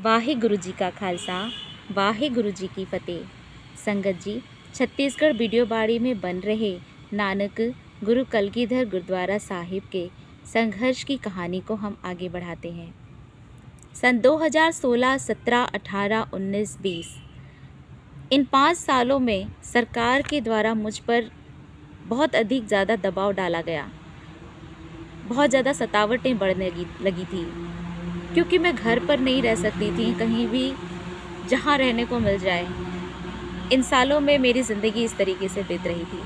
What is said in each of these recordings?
वाहिगुरु जी का खालसा वाहिगुरु जी की फतेह। संगत जी, छत्तीसगढ़ बिडियोबाड़ी में बन रहे नानक गुरु कलगीधर गुरुद्वारा साहिब के संघर्ष की कहानी को हम आगे बढ़ाते हैं। सन 2016, 17, 18, 19, 20 इन 5 सालों में सरकार के द्वारा मुझ पर बहुत अधिक ज़्यादा दबाव डाला गया। बहुत ज़्यादा सतावटें बढ़ने लगी थी, क्योंकि मैं घर पर नहीं रह सकती थी, कहीं भी जहाँ रहने को मिल जाए। इन सालों में मेरी ज़िंदगी इस तरीके से बीत रही थी।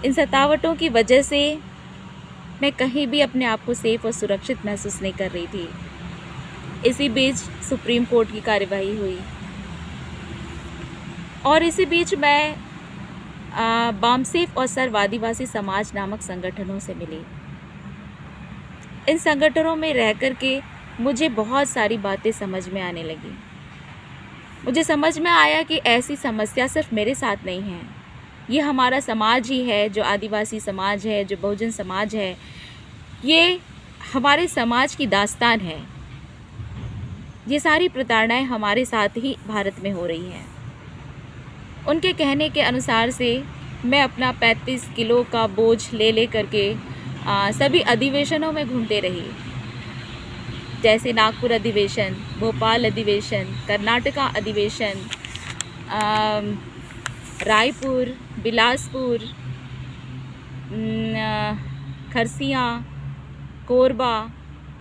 इन सतावटों की वजह से मैं कहीं भी अपने आप को सेफ और सुरक्षित महसूस नहीं कर रही थी। इसी बीच सुप्रीम कोर्ट की कार्यवाही हुई और इसी बीच मैं बामसेफ और सर्व आदिवासी समाज नामक संगठनों से मिली। इन संगठनों में रह कर के मुझे बहुत सारी बातें समझ में आने लगी। मुझे समझ में आया कि ऐसी समस्या सिर्फ मेरे साथ नहीं है, ये हमारा समाज ही है, जो आदिवासी समाज है, जो बहुजन समाज है, ये हमारे समाज की दास्तान है। ये सारी प्रताड़नाएं हमारे साथ ही भारत में हो रही हैं। उनके कहने के अनुसार से मैं अपना 35 किलो का बोझ ले करके सभी अधिवेशनों में घूमते रही, जैसे नागपुर अधिवेशन, भोपाल अधिवेशन, कर्नाटका अधिवेशन, रायपुर, बिलासपुर, खरसिया, कोरबा,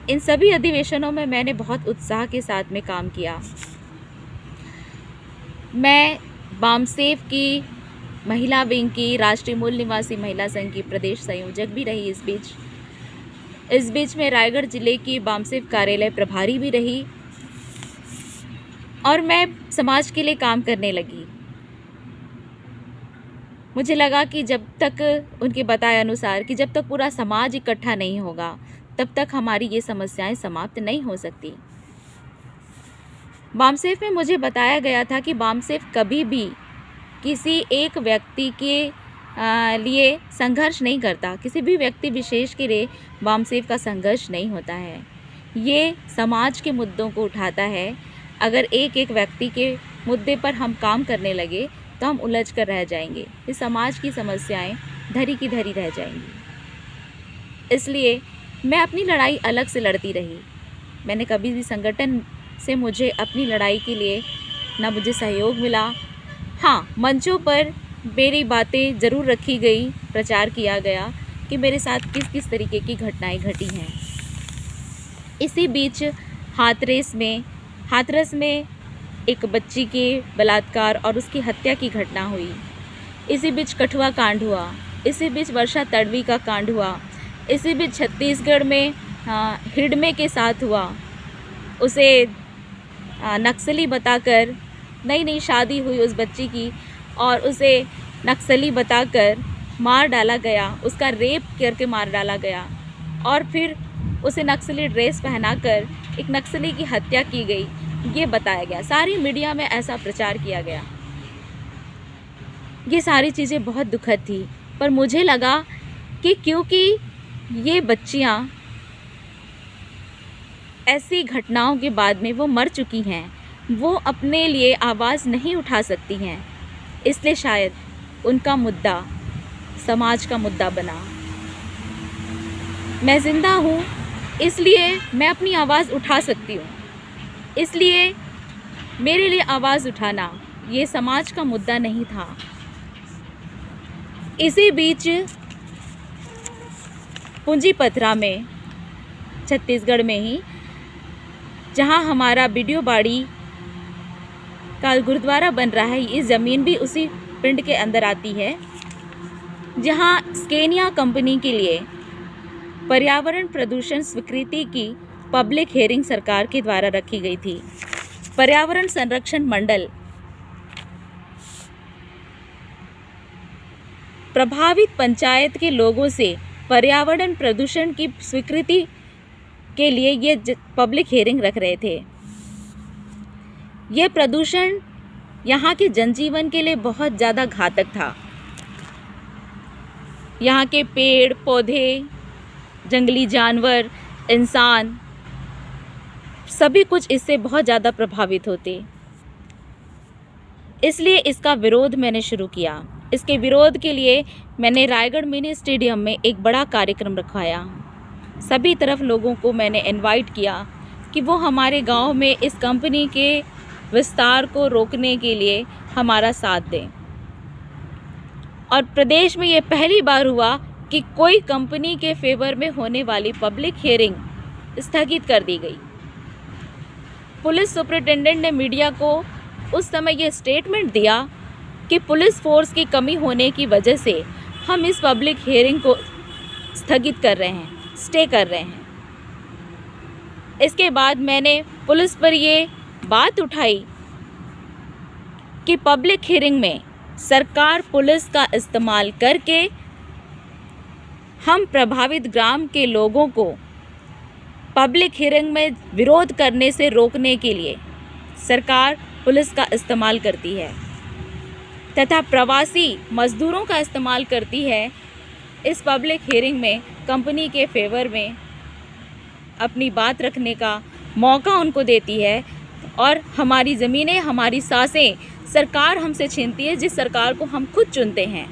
इन सभी अधिवेशनों में मैंने बहुत उत्साह के साथ में काम किया। मैं बामसेफ की महिला विंग की राष्ट्रीय मूल निवासी महिला संघ की प्रदेश संयोजक भी रही। इस बीच में रायगढ़ जिले की बामसेफ कार्यालय प्रभारी भी रही और मैं समाज के लिए काम करने लगी। मुझे लगा कि जब तक उनके बताए अनुसार कि जब तक पूरा समाज इकट्ठा नहीं होगा, तब तक हमारी ये समस्याएं समाप्त नहीं हो सकती। बामसेफ में मुझे बताया गया था कि बामसेफ कभी भी किसी एक व्यक्ति के लिए संघर्ष नहीं करता, किसी भी व्यक्ति विशेष के लिए बामसेफ का संघर्ष नहीं होता है। ये समाज के मुद्दों को उठाता है। अगर एक एक व्यक्ति के मुद्दे पर हम काम करने लगे तो हम उलझ कर रह जाएंगे, ये समाज की समस्याएं धरी की धरी रह जाएंगी। इसलिए मैं अपनी लड़ाई अलग से लड़ती रही। मैंने कभी भी संगठन से मुझे अपनी लड़ाई के लिए ना मुझे सहयोग मिला। हाँ, मंचों पर मेरी बातें ज़रूर रखी गई, प्रचार किया गया कि मेरे साथ किस किस तरीके की घटनाएं घटी हैं। इसी बीच हाथरस में एक बच्ची के बलात्कार और उसकी हत्या की घटना हुई। इसी बीच कठुआ कांड हुआ। इसी बीच वर्षा तड़वी का कांड हुआ। इसी बीच छत्तीसगढ़ में हिडमे के साथ हुआ। उसे नक्सली बताकर, नई शादी हुई उस बच्ची की और उसे नक्सली बताकर मार डाला गया, उसका रेप करके मार डाला गया और फिर उसे नक्सली ड्रेस पहनाकर एक नक्सली की हत्या की गई, ये बताया गया। सारी मीडिया में ऐसा प्रचार किया गया। ये सारी चीज़ें बहुत दुखद थी, पर मुझे लगा कि क्योंकि ये बच्चियां ऐसी घटनाओं के बाद में वो मर चुकी हैं, वो अपने लिए आवाज़ नहीं उठा सकती हैं, इसलिए शायद उनका मुद्दा समाज का मुद्दा बना। मैं ज़िंदा हूँ, इसलिए मैं अपनी आवाज़ उठा सकती हूँ। इसलिए मेरे लिए आवाज़ उठाना ये समाज का मुद्दा नहीं था। इसी बीच पूंजीपथरा में, छत्तीसगढ़ में ही, जहाँ हमारा बिडियोबाड़ी का गुरुद्वारा बन रहा है, इस ज़मीन भी उसी पिंड के अंदर आती है, जहाँ स्केनिया कंपनी के लिए पर्यावरण प्रदूषण स्वीकृति की पब्लिक हियरिंग सरकार के द्वारा रखी गई थी। पर्यावरण संरक्षण मंडल प्रभावित पंचायत के लोगों से पर्यावरण प्रदूषण की स्वीकृति के लिए ये पब्लिक हियरिंग रख रहे थे। यह प्रदूषण यहाँ के जनजीवन के लिए बहुत ज़्यादा घातक था। यहाँ के पेड़ पौधे, जंगली जानवर, इंसान सभी कुछ इससे बहुत ज़्यादा प्रभावित होते। इसलिए इसका विरोध मैंने शुरू किया। इसके विरोध के लिए मैंने रायगढ़ मिनी स्टेडियम में एक बड़ा कार्यक्रम रखवाया। सभी तरफ लोगों को मैंने इनवाइट किया कि वो हमारे गांव में इस कंपनी के विस्तार को रोकने के लिए हमारा साथ दें। और प्रदेश में ये पहली बार हुआ कि कोई कंपनी के फेवर में होने वाली पब्लिक हियरिंग स्थगित कर दी गई। पुलिस सुपरिटेंडेंट ने मीडिया को उस समय ये स्टेटमेंट दिया कि पुलिस फोर्स की कमी होने की वजह से हम इस पब्लिक हियरिंग को स्थगित कर रहे हैं, स्टे कर रहे हैं। इसके बाद मैंने पुलिस पर ये बात उठाई कि पब्लिक हियरिंग में सरकार पुलिस का इस्तेमाल करके हम प्रभावित ग्राम के लोगों को पब्लिक हियरिंग में विरोध करने से रोकने के लिए सरकार पुलिस का इस्तेमाल करती है तथा प्रवासी मजदूरों का इस्तेमाल करती है इस पब्लिक हियरिंग में कंपनी के फेवर में अपनी बात रखने का मौका उनको देती है। और हमारी ज़मीनें, हमारी सांसें सरकार हमसे छीनती है, जिस सरकार को हम खुद चुनते हैं।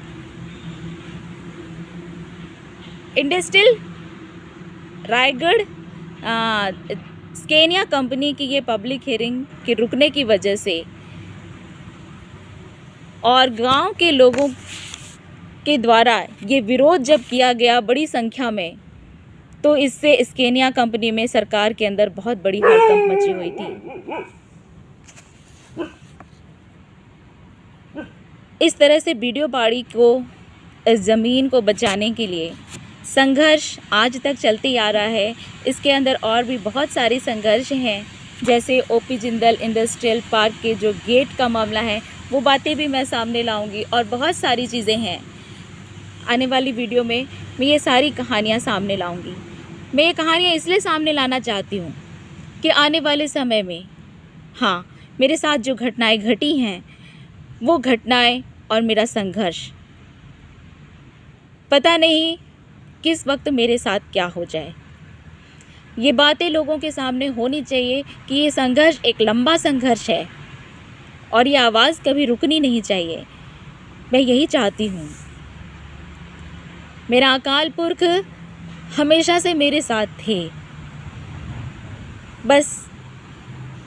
इंडस्ट्रियल रायगढ़ स्केनिया कंपनी की ये पब्लिक हियरिंग के रुकने की वजह से और गांव के लोगों के द्वारा ये विरोध जब किया गया बड़ी संख्या में, तो इससे स्केनिया कंपनी में सरकार के अंदर बहुत बड़ी हड़कंप मची हुई थी। इस तरह से बीडियो बाड़ी को, इस ज़मीन को बचाने के लिए संघर्ष आज तक चलते आ रहा है। इसके अंदर और भी बहुत सारे संघर्ष हैं, जैसे ओपी जिंदल इंडस्ट्रियल पार्क के जो गेट का मामला है, वो बातें भी मैं सामने लाऊंगी और बहुत सारी चीज़ें हैं। आने वाली वीडियो में मैं ये सारी कहानियाँ सामने लाऊंगी। मैं ये कहानियाँ इसलिए सामने लाना चाहती हूँ कि आने वाले समय में, हाँ, मेरे साथ जो घटनाएं घटी हैं, वो घटनाएं और मेरा संघर्ष, पता नहीं किस वक्त मेरे साथ क्या हो जाए। ये बातें लोगों के सामने होनी चाहिए कि ये संघर्ष एक लंबा संघर्ष है और ये आवाज़ कभी रुकनी नहीं चाहिए। मैं यही चाहती हूँ। मेरा अकाल पुरख हमेशा से मेरे साथ थे। बस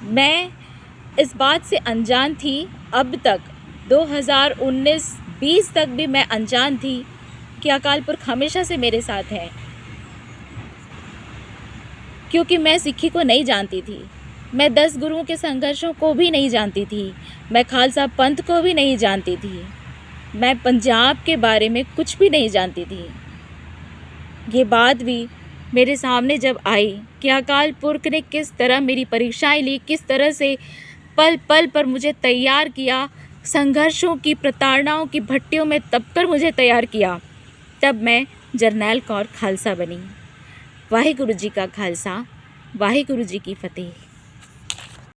मैं इस बात से अनजान थी। अब तक 2019-20 तक भी मैं अनजान थी कि अकाल पुरख हमेशा से मेरे साथ है, क्योंकि मैं सिक्खी को नहीं जानती थी। मैं 10 गुरुओं के संघर्षों को भी नहीं जानती थी। मैं खालसा पंथ को भी नहीं जानती थी। मैं पंजाब के बारे में कुछ भी नहीं जानती थी। ये बात भी मेरे सामने जब आई कि अकाल पुरख ने किस तरह मेरी परीक्षाएं ली, किस तरह से पल पल पर मुझे तैयार किया, संघर्षों की, प्रताड़नाओं की भट्टियों में दबकर मुझे तैयार किया, तब मैं जरनैल कौर खालसा बनी। वाहिगुरु जी का खालसा, वाहिगुरु जी की फतेह।